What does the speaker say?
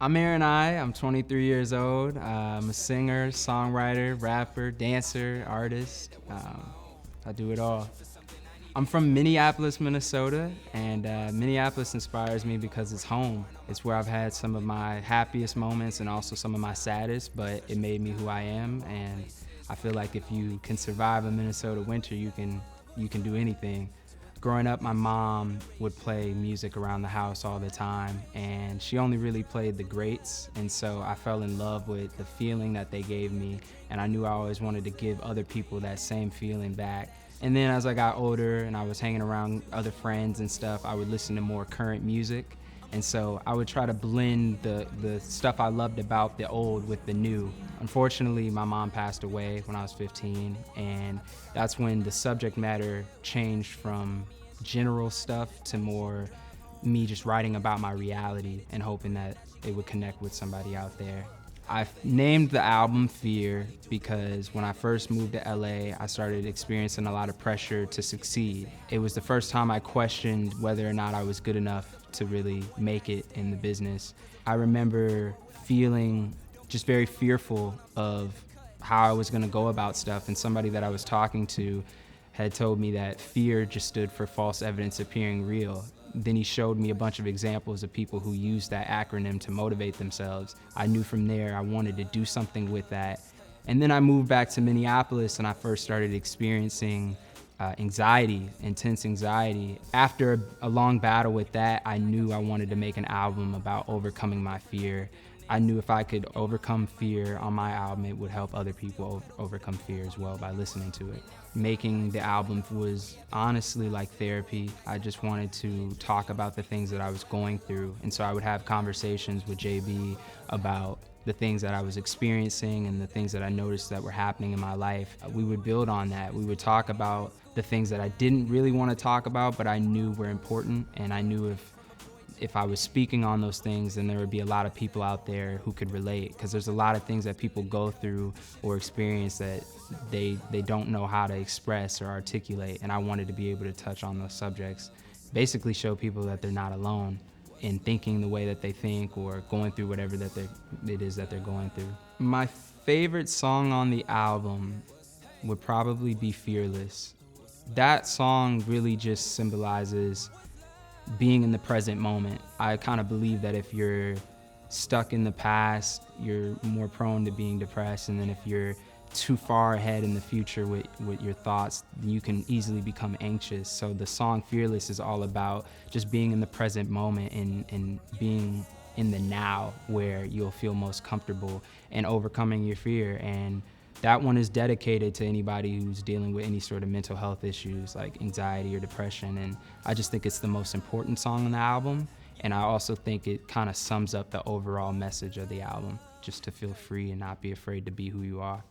I'm Aaron I'm 23 years old. I'm a singer, songwriter, rapper, dancer, artist. I do it all. I'm from Minneapolis, Minnesota, and Minneapolis inspires me because it's home. It's where I've had some of my happiest moments and also some of my saddest, but it made me who I am, and I feel like if you can survive a Minnesota winter, you can do anything. Growing up, my mom would play music around the house all the time, and she only really played the greats, and so I fell in love with the feeling that they gave me, and I knew I always wanted to give other people that same feeling back. And then as I got older and I was hanging around other friends and stuff, I would listen to more current music, and so I would try to blend the stuff I loved about the old with the new. Unfortunately, my mom passed away when I was 15, and that's when the subject matter changed from general stuff to more me just writing about my reality and hoping that it would connect with somebody out there. I named the album F.E.A.R because when I first moved to LA, I started experiencing a lot of pressure to succeed. It was the first time I questioned whether or not I was good enough to really make it in the business. I remember feeling just very fearful of how I was gonna go about stuff, and somebody that I was talking to had told me that fear just stood for false evidence appearing real. Then he showed me a bunch of examples of people who used that acronym to motivate themselves. I knew from there I wanted to do something with that. And then I moved back to Minneapolis and I first started experiencing anxiety, intense anxiety. After a long battle with that, I knew I wanted to make an album about overcoming my fear. I knew if I could overcome fear on my album, it would help other people overcome fear as well by listening to it. Making the album was honestly like therapy. I just wanted to talk about the things that I was going through, and so I would have conversations with JB about the things that I was experiencing and the things that I noticed that were happening in my life. We would build on that. We would talk about the things that I didn't really want to talk about, but I knew were important, and I knew if I was speaking on those things, then there would be a lot of people out there who could relate, because there's a lot of things that people go through or experience that they don't know how to express or articulate, and I wanted to be able to touch on those subjects. Basically show people that they're not alone in thinking the way that they think or going through whatever it is that they're going through. My favorite song on the album would probably be Fearless. That song really just symbolizes being in the present moment. I kind of believe that if you're stuck in the past, you're more prone to being depressed, and then if you're too far ahead in the future with your thoughts, you can easily become anxious. So the song Fearless is all about just being in the present moment and being in the now where you'll feel most comfortable and overcoming your fear. And that one is dedicated to anybody who's dealing with any sort of mental health issues like anxiety or depression. And I just think it's the most important song on the album. And I also think it kind of sums up the overall message of the album, just to feel free and not be afraid to be who you are.